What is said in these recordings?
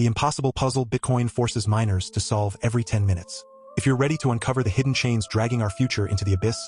the impossible puzzle Bitcoin forces miners to solve every 10 minutes. If you're ready to uncover the hidden chains dragging our future into the abyss,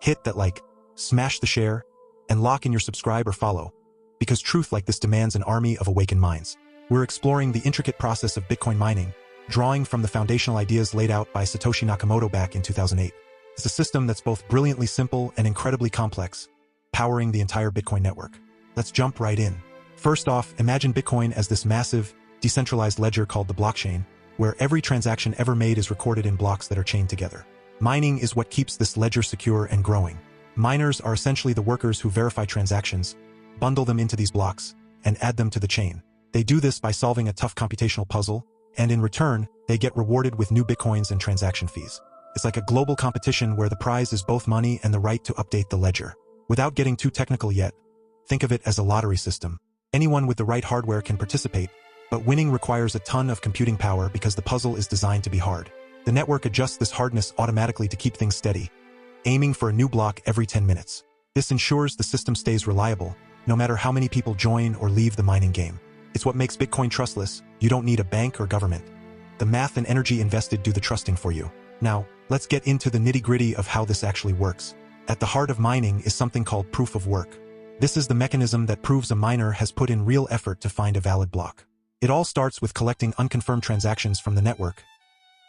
hit that like, smash the share, and lock in your subscribe or follow, because truth like this demands an army of awakened minds. We're exploring the intricate process of Bitcoin mining, drawing from the foundational ideas laid out by Satoshi Nakamoto back in 2008. It's a system that's both brilliantly simple and incredibly complex, powering the entire Bitcoin network. Let's jump right in. First off, imagine Bitcoin as this massive, decentralized ledger called the blockchain, where every transaction ever made is recorded in blocks that are chained together. Mining is what keeps this ledger secure and growing. Miners are essentially the workers who verify transactions, bundle them into these blocks, and add them to the chain. They do this by solving a tough computational puzzle, and in return, they get rewarded with new Bitcoins and transaction fees. It's like a global competition where the prize is both money and the right to update the ledger. Without getting too technical yet, think of it as a lottery system. Anyone with the right hardware can participate, but winning requires a ton of computing power because the puzzle is designed to be hard. The network adjusts this hardness automatically to keep things steady, aiming for a new block every 10 minutes. This ensures the system stays reliable, no matter how many people join or leave the mining game. It's what makes Bitcoin trustless. You don't need a bank or government. The math and energy invested do the trusting for you. Now, let's get into the nitty-gritty of how this actually works. At the heart of mining is something called proof of work. This is the mechanism that proves a miner has put in real effort to find a valid block. It all starts with collecting unconfirmed transactions from the network.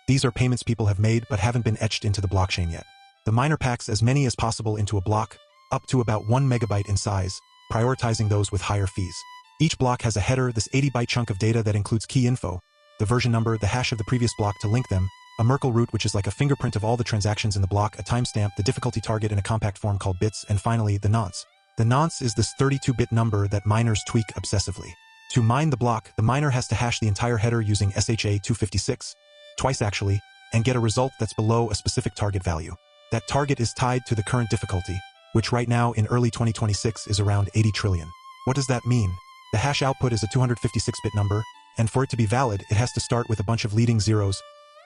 These are payments people have made but haven't been etched into the blockchain yet. The miner packs as many as possible into a block, up to about 1 megabyte in size, prioritizing those with higher fees. Each block has a header, this 80-byte chunk of data that includes key info, the version number, the hash of the previous block to link them, a Merkle root which is like a fingerprint of all the transactions in the block, a timestamp, the difficulty target in a compact form called bits, and finally, the nonce. The nonce is this 32-bit number that miners tweak obsessively. To mine the block, the miner has to hash the entire header using SHA-256, twice actually, and get a result that's below a specific target value. That target is tied to the current difficulty, which right now in early 2026 is around 80 trillion. What does that mean? The hash output is a 256-bit number, and for it to be valid, it has to start with a bunch of leading zeros,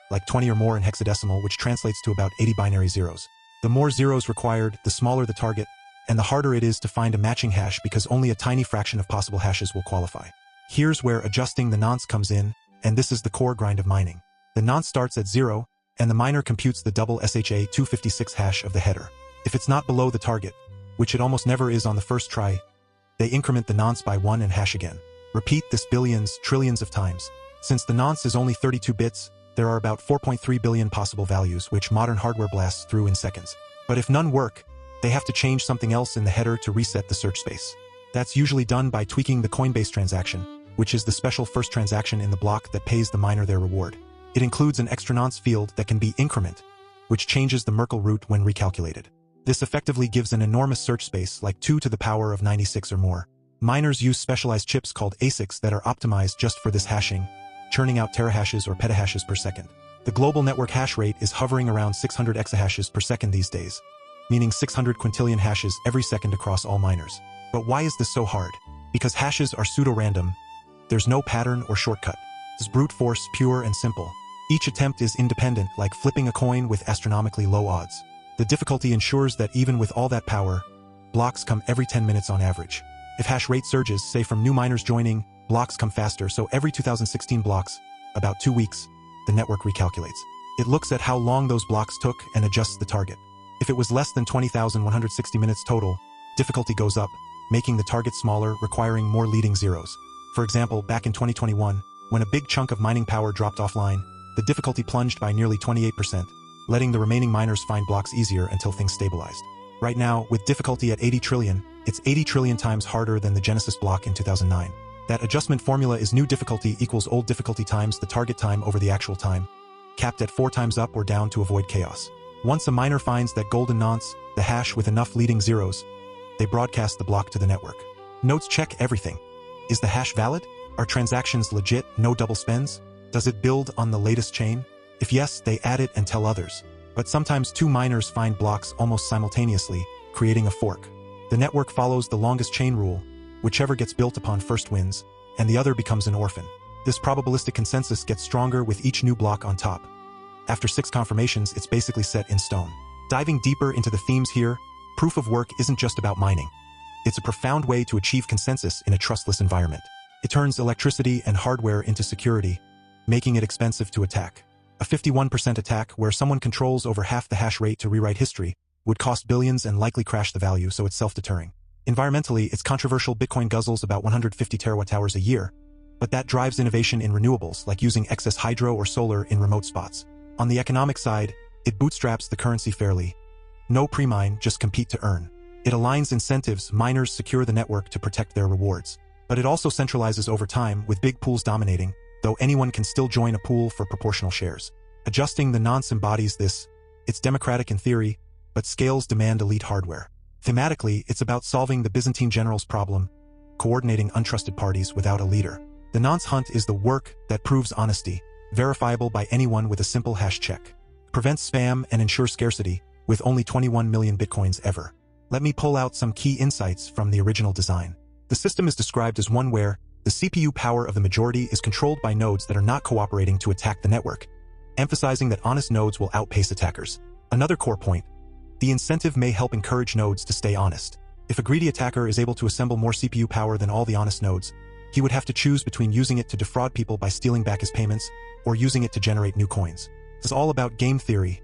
like 20 or more in hexadecimal, which translates to about 80 binary zeros. The more zeros required, the smaller the target, and the harder it is to find a matching hash because only a tiny fraction of possible hashes will qualify. Here's where adjusting the nonce comes in, and this is the core grind of mining. The nonce starts at 0, and the miner computes the double SHA-256 hash of the header. If it's not below the target, which it almost never is on the first try, they increment the nonce by 1 and hash again. Repeat this billions, trillions of times. Since the nonce is only 32 bits, there are about 4.3 billion possible values which modern hardware blasts through in seconds. But if none work, they have to change something else in the header to reset the search space. That's usually done by tweaking the Coinbase transaction, which is the special first transaction in the block that pays the miner their reward. It includes an extra nonce field that can be increment, which changes the Merkle root when recalculated. This effectively gives an enormous search space, like 2 to the power of 96 or more. Miners use specialized chips called ASICs that are optimized just for this hashing, churning out terahashes or petahashes per second. The global network hash rate is hovering around 600 exahashes per second these days, meaning 600 quintillion hashes every second across all miners. But why is this so hard? Because hashes are pseudo-random. There's no pattern or shortcut. It's brute force, pure and simple. Each attempt is independent, like flipping a coin with astronomically low odds. The difficulty ensures that even with all that power, blocks come every 10 minutes on average. If hash rate surges, say from new miners joining, blocks come faster, so every 2016 blocks, about 2 weeks, the network recalculates. It looks at how long those blocks took and adjusts the target. If it was less than 20,160 minutes total, difficulty goes up, making the target smaller, requiring more leading zeros. For example, back in 2021, when a big chunk of mining power dropped offline, the difficulty plunged by nearly 28%, letting the remaining miners find blocks easier until things stabilized. Right now, with difficulty at 80 trillion, it's 80 trillion times harder than the Genesis block in 2009. That adjustment formula is new difficulty equals old difficulty times the target time over the actual time, capped at 4 times up or down to avoid chaos. Once a miner finds that golden nonce, the hash with enough leading zeros, they broadcast the block to the network. Nodes check everything. Is the hash valid? Are transactions legit, no double spends? Does it build on the latest chain? If yes, they add it and tell others. But sometimes 2 miners find blocks almost simultaneously, creating a fork. The network follows the longest chain rule. Whichever gets built upon first wins, and the other becomes an orphan. This probabilistic consensus gets stronger with each new block on top. After 6 confirmations, it's basically set in stone. Diving deeper into the themes here, proof of work isn't just about mining. It's a profound way to achieve consensus in a trustless environment. It turns electricity and hardware into security, making it expensive to attack. A 51% attack, where someone controls over half the hash rate to rewrite history, would cost billions and likely crash the value, so it's self-deterring. Environmentally, it's controversial. Bitcoin guzzles about 150 terawatt-hours a year, but that drives innovation in renewables, like using excess hydro or solar in remote spots. On the economic side, it bootstraps the currency fairly. No pre-mine, just compete to earn. It aligns incentives, miners secure the network to protect their rewards. But it also centralizes over time, with big pools dominating, though anyone can still join a pool for proportional shares. Adjusting the Nonce embodies this. It's democratic in theory, but scales demand elite hardware. Thematically, it's about solving the Byzantine generals' problem, coordinating untrusted parties without a leader. The Nonce hunt is the work that proves honesty, verifiable by anyone with a simple hash check. Prevents spam and ensures scarcity, with only 21 million bitcoins ever. Let me pull out some key insights from the original design. The system is described as one where the CPU power of the majority is controlled by nodes that are not cooperating to attack the network, emphasizing that honest nodes will outpace attackers. Another core point: the incentive may help encourage nodes to stay honest. If a greedy attacker is able to assemble more CPU power than all the honest nodes, he would have to choose between using it to defraud people by stealing back his payments or using it to generate new coins. This is all about game theory.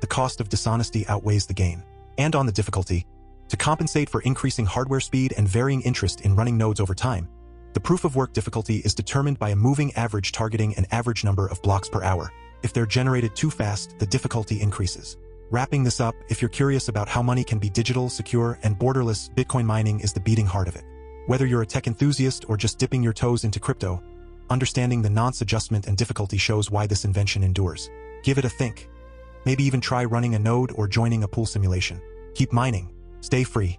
The cost of dishonesty outweighs the gain. And on the difficulty, to compensate for increasing hardware speed and varying interest in running nodes over time, the proof-of-work difficulty is determined by a moving average targeting an average number of blocks per hour. If they're generated too fast, the difficulty increases. Wrapping this up, if you're curious about how money can be digital, secure, and borderless, Bitcoin mining is the beating heart of it. Whether you're a tech enthusiast or just dipping your toes into crypto, understanding the Nonce adjustment and difficulty shows why this invention endures. Give it a think. Maybe even try running a node or joining a pool simulation. Keep mining. Stay free.